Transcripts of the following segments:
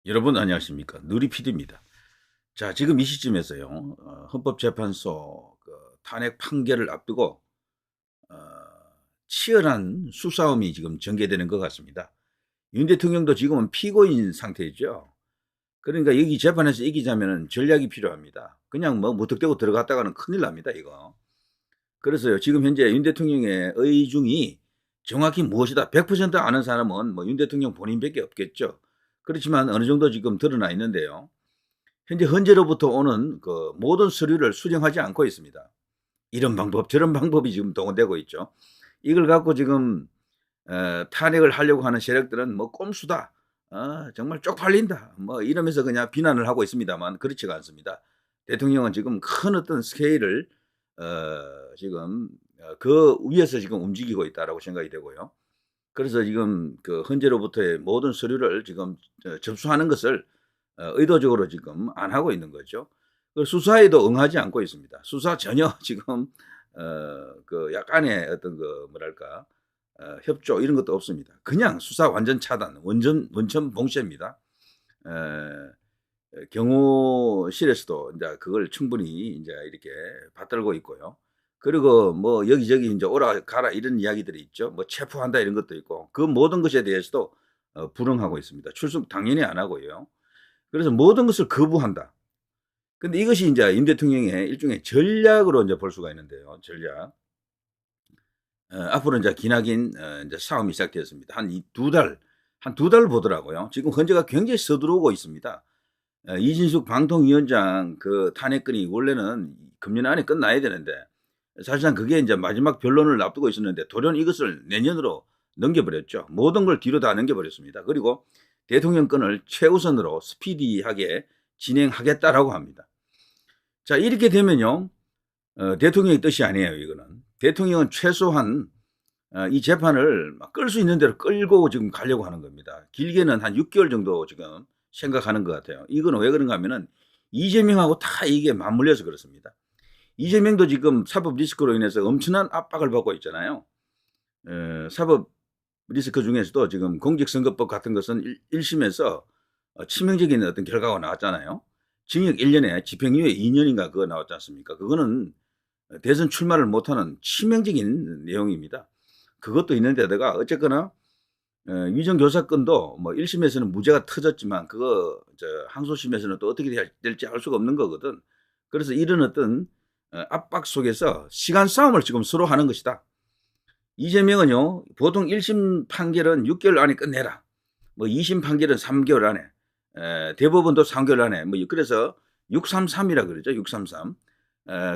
여러분 안녕하십니까? 누리PD입니다. 자, 지금 이 시점에서요. 헌법재판소 탄핵 판결을 앞두고 어, 치열한 수싸움이 지금 전개되는 것 같습니다. 윤 대통령도 지금은 피고인 상태이죠. 그러니까 여기 재판에서 이기자면 전략이 필요합니다. 그냥 뭐 무턱대고 들어갔다가는 큰일 납니다, 이거. 그래서요, 지금 현재 윤 대통령의 의중이 정확히 무엇이다 100% 아는 사람은 뭐 윤 대통령 본인밖에 없겠죠. 그렇지만 어느 정도 지금 드러나 있는데요. 현재 헌재로부터 오는 그 모든 서류를 수정하지 않고 있습니다. 이런 방법 저런 방법이 지금 동원되고 있죠. 이걸 갖고 지금 탄핵을 하려고 하는 세력들은 뭐 꼼수다. 정말 쪽팔린다. 뭐 이러면서 그냥 비난을 하고 있습니다만 그렇지가 않습니다. 대통령은 지금 큰 어떤 스케일을 지금 그 위에서 지금 움직이고 있다라고 생각이 되고요. 그래서 지금 그 헌재로부터의 모든 서류를 지금 접수하는 것을 의도적으로 지금 안 하고 있는 거죠. 그 수사에도 응하지 않고 있습니다. 수사 전혀 지금 그 약간의 어떤 그 뭐랄까 협조 이런 것도 없습니다. 그냥 수사 완전 차단, 원천 봉쇄입니다. 경호실에서도 이제 그걸 충분히 이제 이렇게 받들고 있고요. 그리고 뭐 여기저기 이제 오라 가라 이런 이야기들이 있죠. 뭐 체포한다 이런 것도 있고 그 모든 것에 대해서도 불응하고 있습니다. 출석 당연히 안 하고요. 그래서 모든 것을 거부한다. 근데 이것이 이제 윤 대통령의 일종의 전략으로 이제 볼 수가 있는데요. 전략. 앞으로 이제 기나긴 이제 싸움이 시작되었습니다. 한 두 달 보더라고요. 지금 헌재가 굉장히 서두르고 있습니다. 이진숙 방통위원장 그 탄핵건이 원래는 금년 안에 끝나야 되는데 사실상 그게 이제 마지막 변론을 앞두고 있었는데 돌연 이것을 내년으로 넘겨버렸죠. 모든 걸 뒤로 다 넘겨버렸습니다. 그리고 대통령권을 최우선으로 스피디하게 진행하겠다라고 합니다. 자, 이렇게 되면요. 대통령의 뜻이 아니에요, 이거는. 대통령은 최소한 이 재판을 끌 수 있는 대로 끌고 지금 가려고 하는 겁니다. 길게는 한 6개월 정도 지금 생각하는 것 같아요. 이거는 왜 그런가 하면은 이재명하고 다 이게 맞물려서 그렇습니다. 이재명도 지금 사법 리스크로 인해서 엄청난 압박을 받고 있잖아요. 사법 리스크 중에서도 지금 공직선거법 같은 것은 1심에서 치명적인 어떤 결과가 나왔잖아요. 징역 1년에 집행유예 2년인가 그거 나왔지 않습니까? 그거는 대선 출마를 못하는 치명적인 내용입니다. 그것도 있는데다가 어쨌거나 위정교사 건도 뭐 1심에서는 무죄가 터졌지만 그거 항소심에서는 또 어떻게 될지 알 수가 없는 거거든. 그래서 이런 어떤 압박 속에서 시간 싸움을 지금 서로 하는 것이다. 이재명은요, 보통 1심 판결은 6개월 안에 끝내라. 뭐 2심 판결은 3개월 안에, 대법원도 3개월 안에, 뭐 그래서 633이라 그러죠. 633.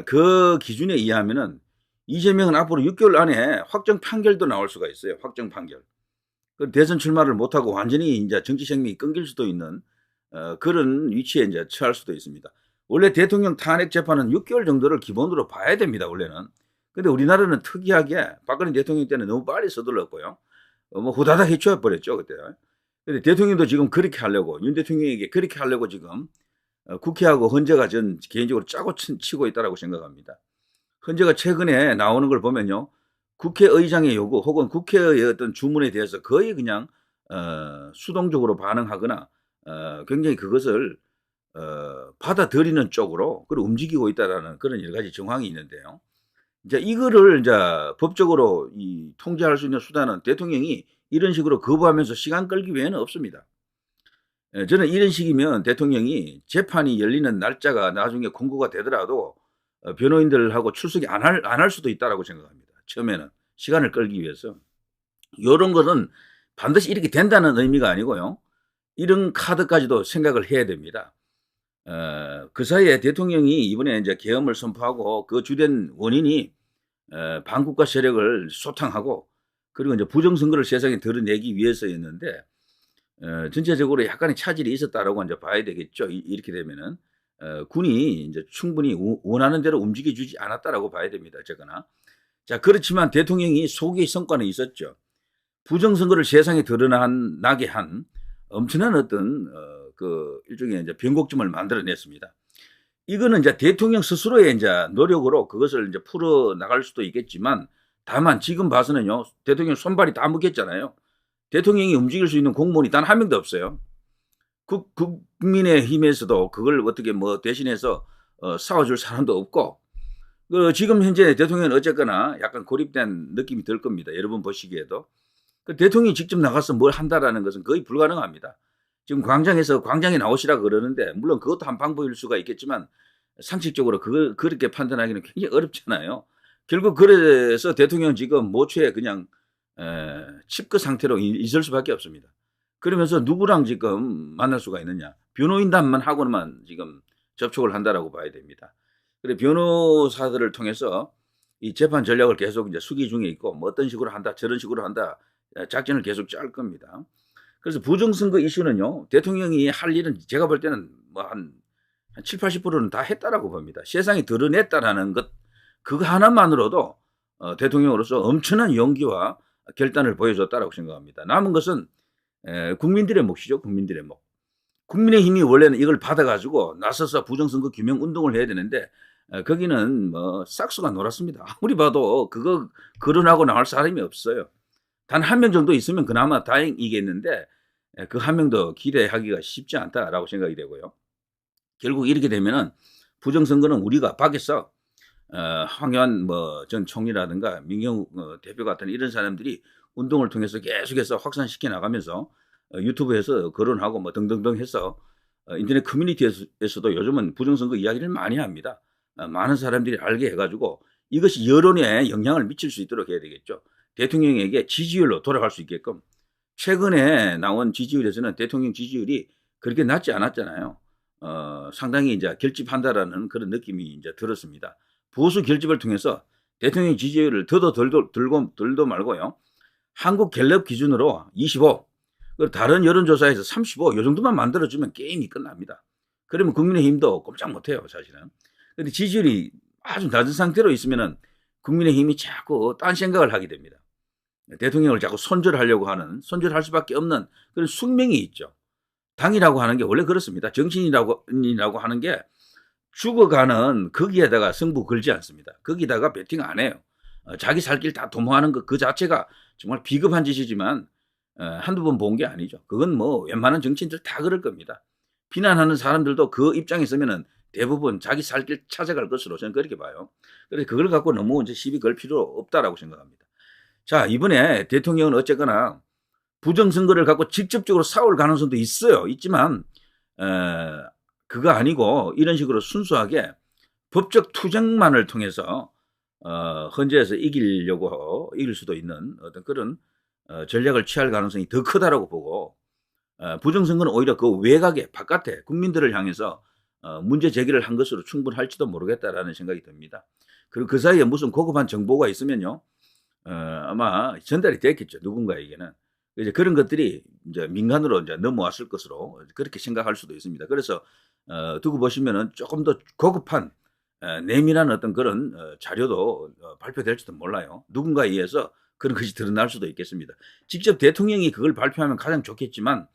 그 기준에 의하면은 이재명은 앞으로 6개월 안에 확정 판결도 나올 수가 있어요. 확정 판결. 대선 출마를 못하고 완전히 이제 정치 생명이 끊길 수도 있는 그런 위치에 이제 처할 수도 있습니다. 원래 대통령 탄핵 재판은 6개월 정도를 기본으로 봐야 됩니다. 원래는. 근데 우리나라는 특이하게 박근혜 대통령 때는 너무 빨리 서둘렀고요. 뭐 후다닥 해쳐야 버렸죠 그때. 근데 대통령도 지금 그렇게 하려고 윤 대통령에게 그렇게 하려고 지금 국회하고 헌재가 전 개인적으로 짜고 치고 있다라고 생각합니다. 헌재가 최근에 나오는 걸 보면요. 국회의장의 요구 혹은 국회의 어떤 주문에 대해서 거의 그냥 수동적으로 반응하거나 굉장히 그것을 받아들이는 쪽으로 그걸 움직이고 있다라는 그런 여러 가지 정황이 있는데요. 이제 이거를 이제 법적으로 통제할 수 있는 수단은 대통령이 이런 식으로 거부하면서 시간 끌기 외에는 없습니다. 저는 이런 식이면 대통령이 재판이 열리는 날짜가 나중에 공고가 되더라도 변호인들하고 출석이 안 할 수도 있다라고 생각합니다. 처음에는 시간을 끌기 위해서. 이런 것은 반드시 이렇게 된다는 의미가 아니고요. 이런 카드까지도 생각을 해야 됩니다. 그 사이에 대통령이 이번에 이제 계엄을 선포하고 그 주된 원인이 반국가 세력을 소탕하고 그리고 이제 부정선거를 세상에 드러내기 위해서였는데 전체적으로 약간의 차질이 있었다라고 이제 봐야 되겠죠. 이렇게 되면은 군이 이제 충분히 원하는 대로 움직여주지 않았다라고 봐야 됩니다. 어쨌거나 자 그렇지만 대통령이 소기의 성과는 있었죠. 부정선거를 세상에 드러나게 한 엄청난 어떤 그 일종의 이제 변곡점을 만들어냈습니다. 이거는 이제 대통령 스스로의 이제 노력으로 그것을 이제 풀어 나갈 수도 있겠지만 다만 지금 봐서는요 대통령 손발이 다 묶였잖아요. 대통령이 움직일 수 있는 공무원이 단 한 명도 없어요. 국민의힘에서도 그걸 어떻게 뭐 대신해서 싸워줄 사람도 없고, 지금 현재 대통령은 어쨌거나 약간 고립된 느낌이 들 겁니다. 여러분 보시기에도. 대통령이 직접 나가서 뭘 한다라는 것은 거의 불가능합니다. 지금 광장에 나오시라 그러는데, 물론 그것도 한 방법일 수가 있겠지만, 상식적으로 그걸 그렇게 판단하기는 굉장히 어렵잖아요. 결국 그래서 대통령은 지금 모처에 그냥 칩거 상태로 있을 수밖에 없습니다. 그러면서 누구랑 지금 만날 수가 있느냐? 변호인단만 하고만 지금 접촉을 한다라고 봐야 됩니다. 그래 변호사들을 통해서 이 재판 전략을 계속 이제 수기 중에 있고, 뭐 어떤 식으로 한다, 저런 식으로 한다, 작전을 계속 짤 겁니다. 그래서 부정선거 이슈는요, 대통령이 할 일은 제가 볼 때는 뭐 한 7, 80%는 다 했다라고 봅니다. 세상에 드러냈다라는 것, 그거 하나만으로도 대통령으로서 엄청난 용기와 결단을 보여줬다라고 생각합니다. 남은 것은 국민들의 몫이죠. 국민들의 몫. 국민의힘이 원래는 이걸 받아가지고 나서서 부정선거 규명 운동을 해야 되는데, 거기는 뭐 싹수가 놀았습니다. 아무리 봐도 그거 거론하고 나올 사람이 없어요. 단 한 명 정도 있으면 그나마 다행이겠는데, 그 한 명도 기대하기가 쉽지 않다라고 생각이 되고요. 결국 이렇게 되면은 부정선거는 우리가 밖에서 황교안 전 총리라든가 민경욱 대표 같은 이런 사람들이 운동을 통해서 계속해서 확산시켜 나가면서 유튜브에서 거론하고 뭐 등등등 해서 인터넷 커뮤니티에서도 요즘은 부정선거 이야기를 많이 합니다. 많은 사람들이 알게 해가지고 이것이 여론에 영향을 미칠 수 있도록 해야 되겠죠. 대통령에게 지지율로 돌아갈 수 있게끔. 최근에 나온 지지율에서는 대통령 지지율이 그렇게 낮지 않았잖아요. 상당히 이제 결집한다라는 그런 느낌이 이제 들었습니다. 보수 결집을 통해서 대통령 지지율을 덜도 말고요. 한국 갤럽 기준으로 25, 다른 여론조사에서 35, 이 정도만 만들어주면 게임이 끝납니다. 그러면 국민의힘도 꼼짝 못해요, 사실은. 근데 지지율이 아주 낮은 상태로 있으면은 국민의힘이 자꾸 딴 생각을 하게 됩니다. 대통령을 자꾸 손절할 수밖에 없는 그런 숙명이 있죠. 당이라고 하는 게 원래 그렇습니다. 정치인이라고 하는 게 죽어가는 거기에다가 승부 걸지 않습니다. 거기다가 배팅 안 해요. 자기 살 길 다 도모하는 것 그 자체가 정말 비겁한 짓이지만 한두 번 본 게 아니죠. 그건 뭐 웬만한 정치인들 다 그럴 겁니다. 비난하는 사람들도 그 입장에 있으면은 대부분 자기 살 길 찾아갈 것으로 저는 그렇게 봐요. 그래서 그걸 갖고 너무 이제 시비 걸 필요 없다라고 생각합니다. 자, 이번에 대통령은 어쨌거나 부정선거를 갖고 직접적으로 싸울 가능성도 있지만 그거 아니고 이런 식으로 순수하게 법적 투쟁만을 통해서 헌재에서 이길 수도 있는 어떤 그런 전략을 취할 가능성이 더 크다라고 보고, 부정선거는 오히려 그 외곽에 바깥에 국민들을 향해서 문제 제기를 한 것으로 충분할지도 모르겠다라는 생각이 듭니다. 그리고 그 사이에 무슨 고급한 정보가 있으면요, 아마 전달이 됐겠죠, 누군가에게는. 이제 그런 것들이 이제 민간으로 이제 넘어왔을 것으로 그렇게 생각할 수도 있습니다. 그래서 두고 보시면은 조금 더 고급한 내밀한 어떤 그런 자료도 발표될지도 몰라요. 누군가에 의해서 그런 것이 드러날 수도 있겠습니다. 직접 대통령이 그걸 발표하면 가장 좋겠지만,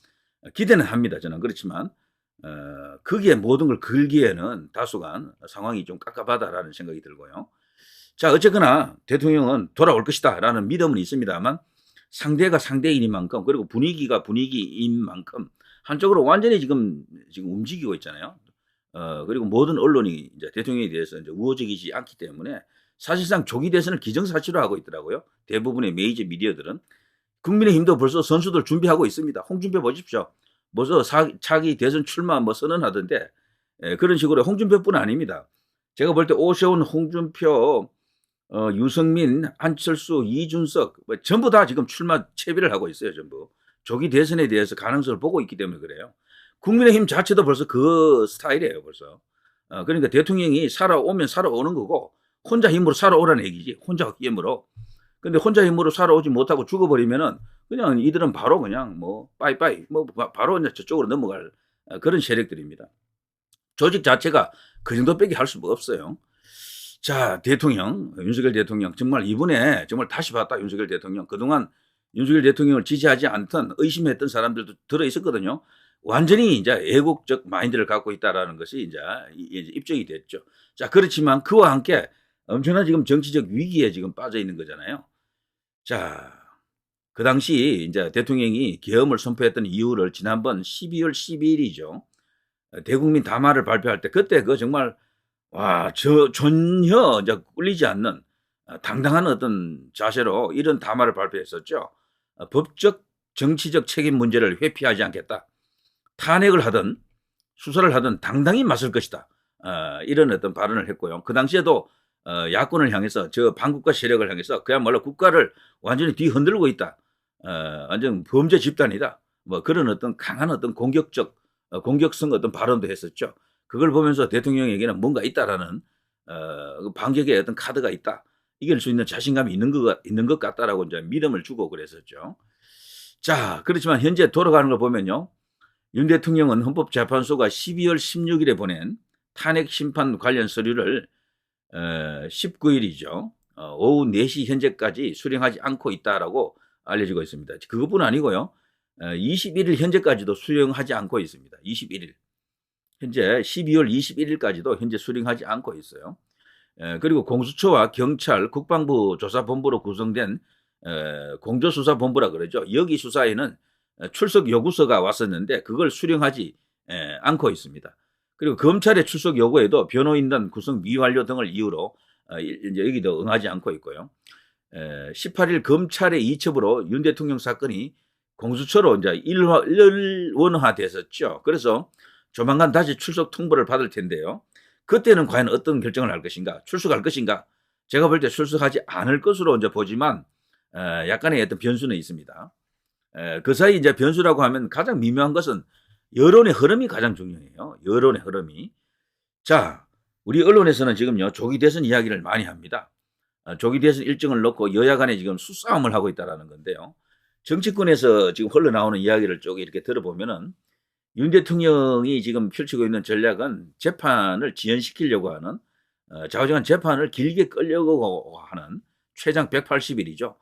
기대는 합니다. 저는. 그렇지만 거기에 모든 걸 걸기에는 다소간 상황이 좀 깝깝하다라는 생각이 들고요. 자, 어쨌거나 대통령은 돌아올 것이다라는 믿음은 있습니다만, 상대가 상대인 만큼, 그리고 분위기가 분위기인 만큼 한쪽으로 완전히 지금 움직이고 있잖아요. 그리고 모든 언론이 이제 대통령에 대해서 이제 우호적이지 않기 때문에 사실상 조기 대선을 기정사실화 하고 있더라고요. 대부분의 메이저 미디어들은. 국민의힘도 벌써 선수들 준비하고 있습니다. 홍준표 보십시오. 벌써 차기 대선 출마 선언하던데, 그런 식으로. 홍준표뿐 아닙니다. 제가 볼 때 오세훈, 홍준표, 유승민, 안철수, 이준석 전부 다 지금 출마 채비를 하고 있어요. 전부. 조기 대선에 대해서 가능성을 보고 있기 때문에 그래요. 국민의힘 자체도 벌써 그 스타일이에요. 벌써. 그러니까 대통령이 살아오는 거고, 혼자 힘으로 살아오라는 얘기지. 혼자 힘으로. 근데 혼자 힘으로 살아오지 못하고 죽어버리면은 그냥 이들은 바로 그냥 빠이빠이 바로 이제 저쪽으로 넘어갈 그런 세력들입니다. 조직 자체가 그 정도밖에 할 수가 없어요. 자, 윤석열 대통령 정말 이번에 정말 다시 봤다. 윤석열 대통령. 그동안 윤석열 대통령을 지지하지 않던 의심했던 사람들도 들어 있었거든요. 완전히 이제 애국적 마인드를 갖고 있다라는 것이 이제 입증이 됐죠. 자, 그렇지만 그와 함께 엄청난 지금 정치적 위기에 지금 빠져 있는 거잖아요. 자, 그 당시 이제 대통령이 계엄을 선포했던 이유를 지난번 12월 12일이죠. 대국민 담화를 발표할 때 그때 그 정말 전혀 이제 꿀리지 않는 당당한 어떤 자세로 이런 담화를 발표했었죠. 법적 정치적 책임 문제를 회피하지 않겠다. 탄핵을 하든 수사를 하든 당당히 맞설 것이다. 이런 어떤 발언을 했고요. 그 당시에도 야권을 향해서 저 반국가 세력을 향해서 그야말로 국가를 완전히 뒤흔들고 있다. 완전 범죄 집단이다. 뭐 그런 어떤 강한 어떤 공격성 어떤 발언도 했었죠. 그걸 보면서 대통령에게는 뭔가 있다라는 반격의 어떤 카드가 있다. 이길 수 있는 자신감이 있는 것 같다라고 이제 믿음을 주고 그랬었죠. 자, 그렇지만 현재 돌아가는 걸 보면요. 윤 대통령은 헌법재판소가 12월 16일에 보낸 탄핵 심판 관련 서류를 19일이죠. 오후 4시 현재까지 수령하지 않고 있다라고 알려지고 있습니다. 그것뿐 아니고요. 21일 현재까지도 수령하지 않고 있습니다. 21일. 현재 12월 21일까지도 현재 수령하지 않고 있어요. 그리고 공수처와 경찰, 국방부 조사본부로 구성된 공조수사본부라 그러죠. 여기 수사에는 출석 요구서가 왔었는데 그걸 수령하지 않고 있습니다. 그리고 검찰의 출석 요구에도 변호인단 구성 미완료 등을 이유로 이제 여기도 응하지 않고 있고요. 18일 검찰의 이첩으로 윤 대통령 사건이 공수처로 이제 일원화됐었죠. 그래서 조만간 다시 출석 통보를 받을 텐데요. 그때는 과연 어떤 결정을 할 것인가? 출석할 것인가? 제가 볼 때 출석하지 않을 것으로 이제 보지만 약간의 어떤 변수는 있습니다. 그 사이 이제 변수라고 하면 가장 미묘한 것은 여론의 흐름이 가장 중요해요. 여론의 흐름이. 자, 우리 언론에서는 지금요 조기 대선 이야기를 많이 합니다. 조기 대선 일정을 놓고 여야 간에 지금 수싸움을 하고 있다라는 건데요. 정치권에서 지금 흘러나오는 이야기를 쭉 이렇게 들어보면은 윤 대통령이 지금 펼치고 있는 전략은 재판을 지연시키려고 하는 좌우지간 재판을 길게 끌려고 하는 최장 180일이죠.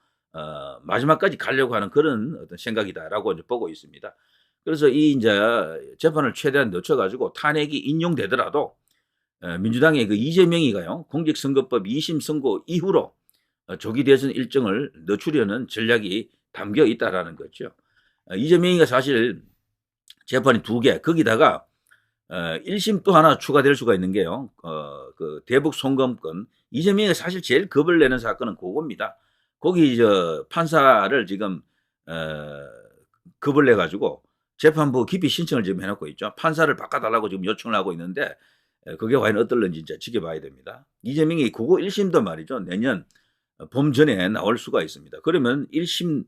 마지막까지 가려고 하는 그런 어떤 생각이다라고 이제 보고 있습니다. 그래서 이 이제 재판을 최대한 늦춰가지고 탄핵이 인용되더라도 민주당의 그 이재명이가요 공직선거법 2심 선고 이후로 조기 대선 일정을 늦추려는 전략이 담겨 있다라는 거죠. 이재명이가 사실 재판이 2개 거기다가 1심 또 하나 추가될 수가 있는 게요. 그 대북 송금건 이재명이 사실 제일 겁을 내는 사건은 그겁니다. 거기 판사를 지금 겁을 내 가지고 재판부 기피 신청을 지금 해놓고 있죠. 판사를 바꿔달라고 지금 요청을 하고 있는데 그게 과연 어떨런지 이제 지켜봐야 됩니다. 이재명이 그거 1심도 말이죠. 내년 봄 전에 나올 수가 있습니다. 그러면 1심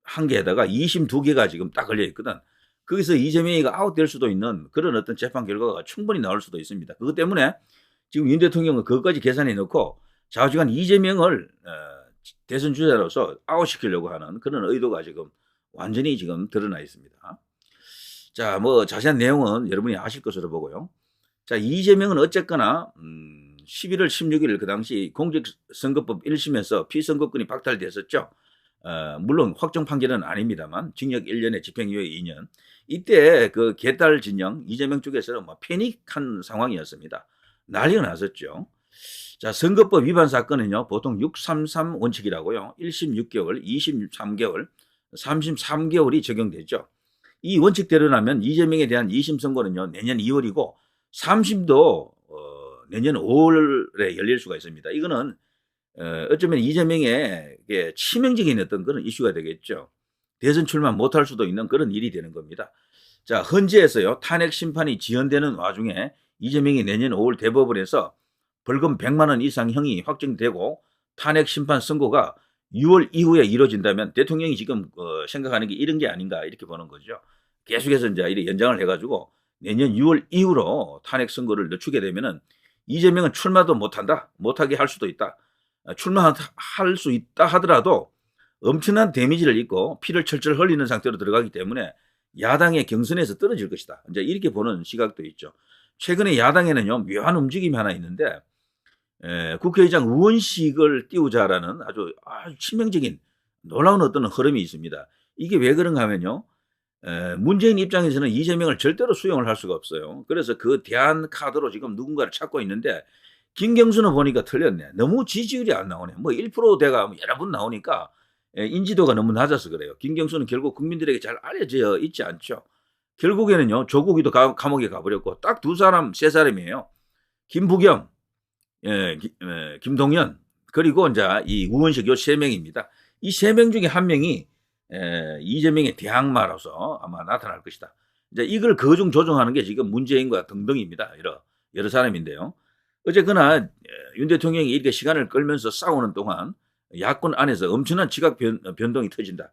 1개에다가 2심 2개가 지금 딱 걸려 있거든. 거기서 이재명이가 아웃될 수도 있는 그런 어떤 재판 결과가 충분히 나올 수도 있습니다. 그것 때문에 지금 윤 대통령은 그것까지 계산해 놓고 좌우지간 이재명을 대선 주자로서 아웃시키려고 하는 그런 의도가 지금 완전히 지금 드러나 있습니다. 자, 뭐 자세한 내용은 여러분이 아실 것으로 보고요. 자, 이재명은 어쨌거나 11월 16일 그 당시 공직선거법 1심에서 피선거권이 박탈됐었죠. 물론 확정 판결은 아닙니다만 징역 1년에 집행유예 2년. 이때 그 개딸 진영 이재명 쪽에서는 뭐 패닉한 상황이었습니다. 난리가 났었죠. 자, 선거법 위반 사건은요 보통 633 원칙이라고요. 1심 6개월, 2심 3개월, 3심 3개월이 적용되죠. 이 원칙대로라면 이재명에 대한 2심 선고는요 내년 2월이고 3심도 내년 5월에 열릴 수가 있습니다. 이거는 어쩌면 이재명에게 치명적인 어떤 그런 이슈가 되겠죠. 대선 출마 못할 수도 있는 그런 일이 되는 겁니다. 자, 헌재에서요 탄핵 심판이 지연되는 와중에 이재명이 내년 5월 대법원에서 벌금 100만 원 이상 형이 확정되고 탄핵 심판 선고가 6월 이후에 이루어진다면 대통령이 지금 생각하는 게 이런 게 아닌가 이렇게 보는 거죠. 계속해서 이제 이렇게 연장을 해가지고 내년 6월 이후로 탄핵 선고를 늦추게 되면은 이재명은 출마도 못하게 할 수도 있다. 출마할 수 있다 하더라도 엄청난 데미지를 입고 피를 철철 흘리는 상태로 들어가기 때문에 야당의 경선에서 떨어질 것이다. 이제 이렇게 보는 시각도 있죠. 최근에 야당에는요 묘한 움직임이 하나 있는데 국회의장 의원식을 띄우자라는 아주 치명적인 놀라운 어떤 흐름이 있습니다. 이게 왜 그런가 하면요. 문재인 입장에서는 이재명을 절대로 수용을 할 수가 없어요. 그래서 그 대안 카드로 지금 누군가를 찾고 있는데 김경수는 보니까 틀렸네. 너무 지지율이 안 나오네. 뭐 1%대가 여러 분 나오니까 인지도가 너무 낮아서 그래요. 김경수는 결국 국민들에게 잘 알려져 있지 않죠. 결국에는요, 조국이도 감옥에 가버렸고, 딱 두 사람, 세 사람이에요. 김부겸, 김동연, 그리고 이제 이 우원식 요 세 명입니다. 이 세 명 중에 한 명이 이재명의 대항마로서 아마 나타날 것이다. 이제 이걸 거중 조정하는 게 지금 문재인과 등등입니다. 여러 사람인데요. 어쨌거나 윤 대통령이 이렇게 시간을 끌면서 싸우는 동안 야권 안에서 엄청난 지각 변동이 터진다.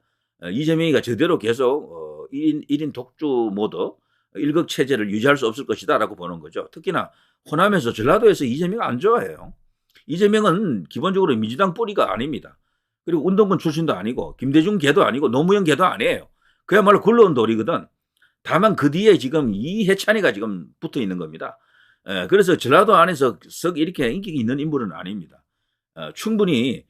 이재명이가 저대로 계속 1인 독주 모드 일극 체제를 유지할 수 없을 것이다라고 보는 거죠. 특히나 호남에서 전라도에서 이재명 안 좋아해요. 이재명은 기본적으로 민주당 뿌리가 아닙니다. 그리고 운동권 출신도 아니고 김대중 개도 아니고 노무현 개도 아니에요. 그야말로 굴러온 돌이거든. 다만 그 뒤에 지금 이해찬이가 지금 붙어 있는 겁니다. 그래서 전라도 안에서 썩 이렇게 인기가 있는 인물은 아닙니다. 충분히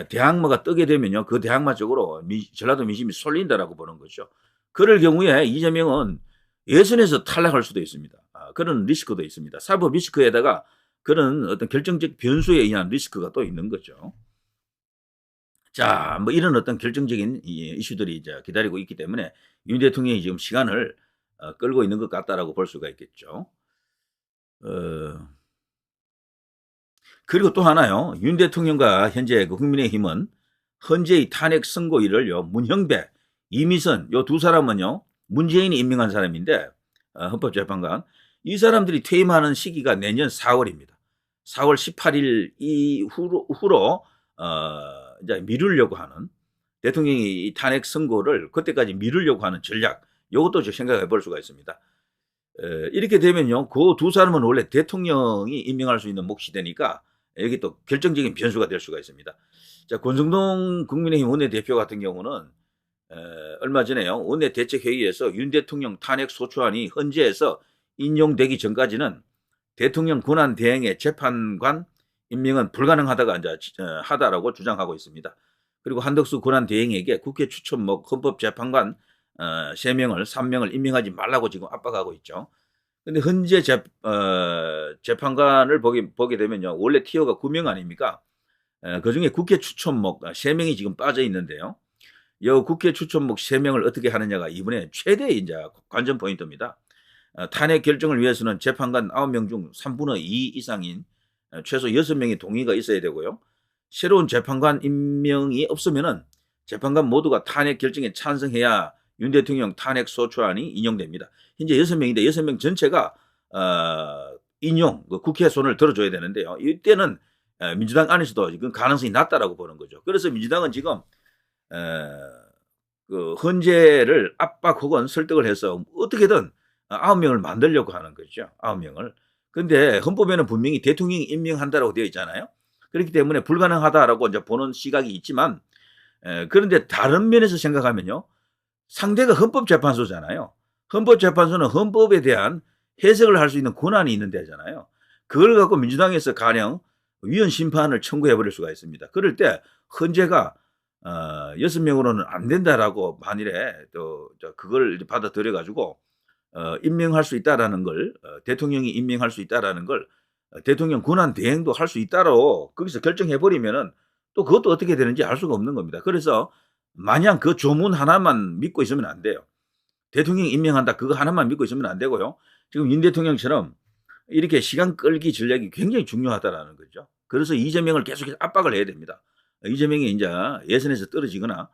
대항마가 뜨게 되면요, 그 대항마 쪽으로 전라도 민심이 쏠린다라고 보는 거죠. 그럴 경우에 이재명은 예선에서 탈락할 수도 있습니다. 그런 리스크도 있습니다. 사법 리스크에다가 그런 어떤 결정적 변수에 의한 리스크가 또 있는 거죠. 자, 뭐 이런 어떤 결정적인 이슈들이 이제 기다리고 있기 때문에 윤 대통령이 지금 시간을 끌고 있는 것 같다라고 볼 수가 있겠죠. 그리고 또 하나요. 윤 대통령과 현재 그 국민의힘은 헌재의 탄핵 선고일을요, 문형배, 이미선 요 두 사람은요, 문재인이 임명한 사람인데 헌법재판관 이 사람들이 퇴임하는 시기가 내년 4월입니다. 4월 18일 이후로 이제 미루려고 하는 대통령이 이 탄핵 선고를 그때까지 미루려고 하는 전략, 이것도 좀 생각해 볼 수가 있습니다. 이렇게 되면요, 그 두 사람은 원래 대통령이 임명할 수 있는 몫이 되니까 여기 또 결정적인 변수가 될 수가 있습니다. 자, 권성동 국민의힘 원내대표 같은 경우는 얼마 전에요, 원내대책회의에서 윤 대통령 탄핵 소추안이 헌재에서 인용되기 전까지는 대통령 권한 대행의 재판관 임명은 불가능하다라고 주장하고 있습니다. 그리고 한덕수 권한 대행에게 국회 추천목 헌법재판관 3명을 3명을 임명하지 말라고 지금 압박하고 있죠. 근데 헌재 재판관을 보게 되면요, 원래 티어가 9명 아닙니까? 그 중에 국회 추천목 3명이 지금 빠져 있는데요. 이 국회 추천목 3명을 어떻게 하느냐가 이번에 최대 이제 관전 포인트입니다. 탄핵 결정을 위해서는 재판관 9명 중 3분의 2 이상인 최소 6명의 동의가 있어야 되고요. 새로운 재판관 임명이 없으면은 재판관 모두가 탄핵 결정에 찬성해야 윤 대통령 탄핵 소추안이 인용됩니다. 현재 6명인데 6명 전체가 국회 손을 들어줘야 되는데요. 이때는 민주당 안에서도 지금 가능성이 낮다라고 보는 거죠. 그래서 민주당은 지금 그 헌재를 압박 혹은 설득을 해서 어떻게든 9명을 만들려고 하는 거죠. 9명을. 근데 헌법에는 분명히 대통령이 임명한다라고 되어 있잖아요. 그렇기 때문에 불가능하다라고 이제 보는 시각이 있지만, 그런데 다른 면에서 생각하면요, 상대가 헌법재판소잖아요. 헌법재판소는 헌법에 대한 해석을 할 수 있는 권한이 있는 데잖아요. 그걸 갖고 민주당에서 가령 위헌 심판을 청구해 버릴 수가 있습니다. 그럴 때 헌재가 6명으로는 안 된다라고 만일에 또 그걸 받아들여 가지고 임명할 수 있다라는 걸, 대통령이 임명할 수 있다라는 걸 대통령 권한 대행도 할 수 있다로 거기서 결정해 버리면은 또 그것도 어떻게 되는지 알 수가 없는 겁니다. 그래서 마냥 그 조문 하나만 믿고 있으면 안 돼요. 대통령이 임명한다 그거 하나만 믿고 있으면 안 되고요. 지금 윤 대통령처럼 이렇게 시간 끌기 전략이 굉장히 중요하다라는 거죠. 그래서 이재명을 계속해서 압박을 해야 됩니다. 이재명이 이제 예선에서 떨어지거나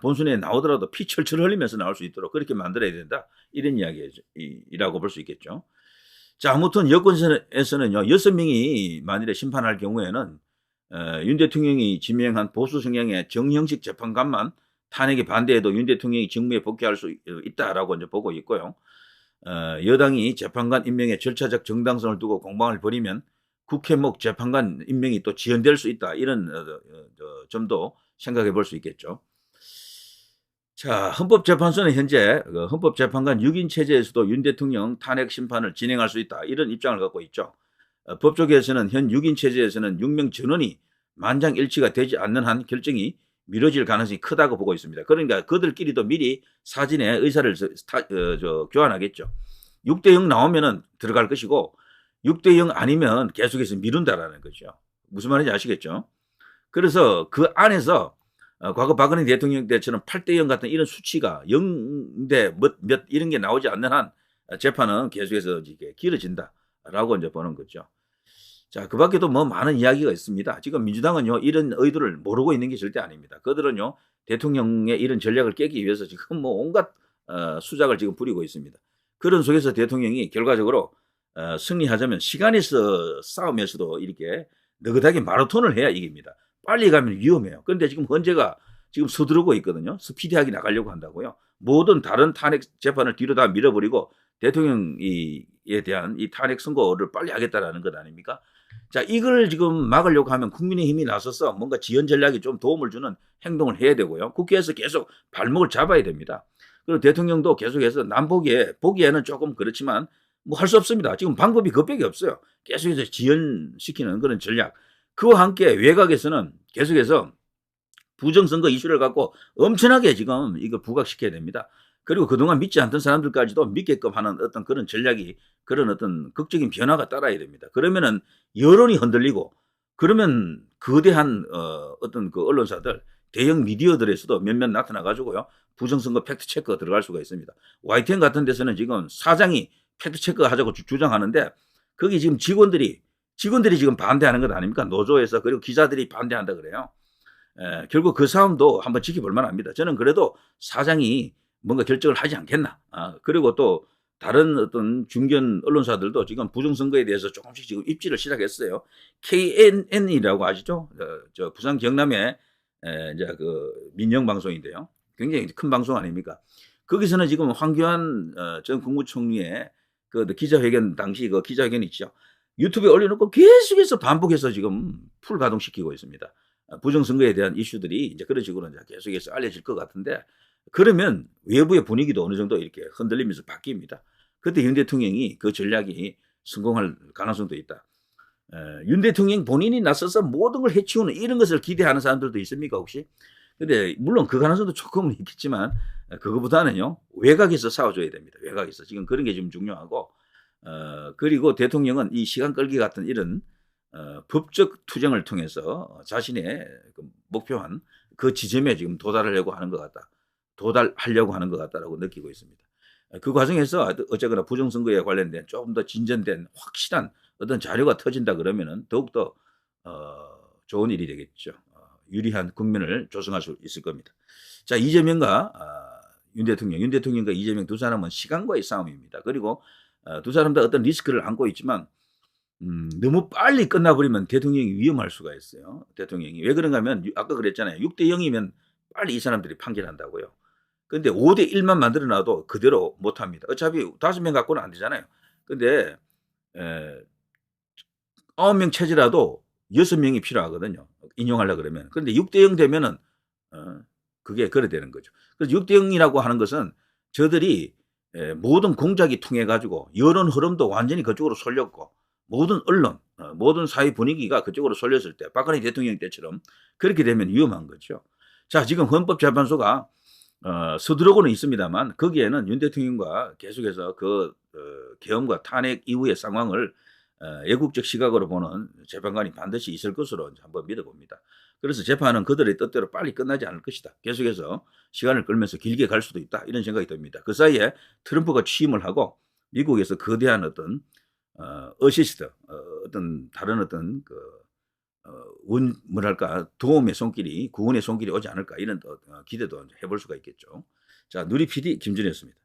본선에 나오더라도 피 철철 흘리면서 나올 수 있도록 그렇게 만들어야 된다. 이런 이야기라고 볼 수 있겠죠. 자, 아무튼 여권에서는요, 6명이 만일에 심판할 경우에는 윤 대통령이 지명한 보수 성향의 정형식 재판관만 탄핵에 반대해도 윤 대통령이 직무에 복귀할 수 있다라고 이제 보고 있고요. 여당이 재판관 임명의 절차적 정당성을 두고 공방을 벌이면 국회목 재판관 임명이 또 지연될 수 있다. 이런 점도 생각해 볼 수 있겠죠. 자, 헌법재판소는 현재 헌법재판관 6인 체제에서도 윤 대통령 탄핵 심판을 진행할 수 있다. 이런 입장을 갖고 있죠. 법조계에서는 현 6인 체제에서는 6명 전원이 만장일치가 되지 않는 한 결정이 미뤄질 가능성이 크다고 보고 있습니다. 그러니까 그들끼리도 미리 사전에 의사를 교환하겠죠. 6대0 나오면은 들어갈 것이고 6대0 아니면 계속해서 미룬다라는 거죠. 무슨 말인지 아시겠죠? 그래서 그 안에서 과거 박근혜 대통령 때처럼 8대0 같은 이런 수치가 0대 몇 이런 게 나오지 않는 한 재판은 계속해서 이게 길어진다라고 이제 보는 거죠. 자, 그 밖에도 뭐 많은 이야기가 있습니다. 지금 민주당은요, 이런 의도를 모르고 있는 게 절대 아닙니다. 그들은요, 대통령의 이런 전략을 깨기 위해서 지금 뭐 온갖 수작을 지금 부리고 있습니다. 그런 속에서 대통령이 결과적으로 승리하자면 시간에서 싸우면서도 이렇게 느긋하게 마라톤을 해야 이깁니다. 빨리 가면 위험해요. 그런데 지금 헌재가 지금 서두르고 있거든요. 스피디하게 나가려고 한다고요. 모든 다른 탄핵 재판을 뒤로 다 밀어버리고 대통령에 대한 이 탄핵 선고를 빨리 하겠다라는 것 아닙니까? 자, 이걸 지금 막으려고 하면 국민의힘이 나서서 뭔가 지연 전략에 좀 도움을 주는 행동을 해야 되고요. 국회에서 계속 발목을 잡아야 됩니다. 그리고 대통령도 계속해서 보기에는 조금 그렇지만 뭐 할 수 없습니다. 지금 방법이 그밖에 없어요. 계속해서 지연시키는 그런 전략. 그와 함께 외곽에서는 계속해서 부정선거 이슈를 갖고 엄청나게 지금 이거 부각시켜야 됩니다. 그리고 그동안 믿지 않던 사람들까지도 믿게끔 하는 어떤 그런 전략이 그런 어떤 극적인 변화가 따라야 됩니다. 그러면은 여론이 흔들리고 그러면 거대한 어떤 그 언론사들 대형 미디어들에서도 몇몇 나타나 가지고요. 부정선거 팩트 체크가 들어갈 수가 있습니다. YTN 같은 데서는 지금 사장이 팩트 체크 하자고 주장하는데 거기 지금 직원들이 지금 반대하는 것 아닙니까? 노조에서 그리고 기자들이 반대한다 그래요. 결국 그 싸움도 한번 지켜볼 만합니다. 저는 그래도 사장이 뭔가 결정을 하지 않겠나. 그리고 또 다른 어떤 중견 언론사들도 지금 부정선거에 대해서 조금씩 지금 입지를 시작했어요. KNN이라고 아시죠? 저 부산 경남의 이제 그 민영 방송인데요. 굉장히 큰 방송 아닙니까? 거기서는 지금 황교안 전 국무총리의 그 기자회견 당시 그 기자회견 있죠. 유튜브에 올려놓고 계속해서 반복해서 지금 풀 가동시키고 있습니다. 부정선거에 대한 이슈들이 이제 그런 식으로 이제 계속해서 알려질 것 같은데 그러면 외부의 분위기도 어느 정도 이렇게 흔들리면서 바뀝니다. 그때 윤 대통령이 그 전략이 성공할 가능성도 있다. 윤 대통령 본인이 나서서 모든 걸 해치우는 이런 것을 기대하는 사람들도 있습니까 혹시? 근데 물론 그 가능성도 조금은 있겠지만 그거보다는요 외곽에서 싸워줘야 됩니다. 외곽에서 지금 그런 게 좀 중요하고 그리고 대통령은 이 시간 끌기 같은 이런 법적 투쟁을 통해서 자신의 그 목표한 그 지점에 지금 도달하려고 하는 것 같다라고 느끼고 있습니다. 그 과정에서 어쨌거나 부정선거에 관련된 조금 더 진전된 확실한 어떤 자료가 터진다 그러면은 더욱더 좋은 일이 되겠죠. 유리한 국면을 조성할 수 있을 겁니다. 자, 이재명과 윤 대통령과 이재명 두 사람은 시간과의 싸움입니다. 그리고 두 사람 다 어떤 리스크를 안고 있지만 너무 빨리 끝나버리면 대통령이 위험할 수가 있어요. 대통령이. 왜 그런가 하면 아까 그랬잖아요. 6대0이면 빨리 이 사람들이 판결한다고요. 근데 5대1만 만들어 놔도 그대로 못합니다. 어차피 5명 갖고는 안 되잖아요. 근데 9명 체제라도 6명이 필요하거든요. 인용하려고 그러면. 그런데 6대0 되면은 그게 그래 되는 거죠. 그래서 6대0이라고 하는 것은 저들이 모든 공작이 통해 가지고 여론 흐름도 완전히 그쪽으로 쏠렸고 모든 언론, 모든 사회 분위기가 그쪽으로 쏠렸을 때 박근혜 대통령 때처럼 그렇게 되면 위험한 거죠. 자, 지금 헌법재판소가 서두르고는 있습니다만 거기에는 윤 대통령과 계속해서 그 계엄과 탄핵 이후의 상황을 애국적 시각으로 보는 재판관이 반드시 있을 것으로 한번 믿어봅니다. 그래서 재판은 그들의 뜻대로 빨리 끝나지 않을 것이다. 계속해서 시간을 끌면서 길게 갈 수도 있다. 이런 생각이 듭니다. 그 사이에 트럼프가 취임을 하고 미국에서 거대한 어떤 어시스트, 어떤 다른 어떤 뭐랄까 도움의 손길이 구원의 손길이 오지 않을까 이런 기대도 해볼 수가 있겠죠. 자, 누리 PD 김준이었습니다.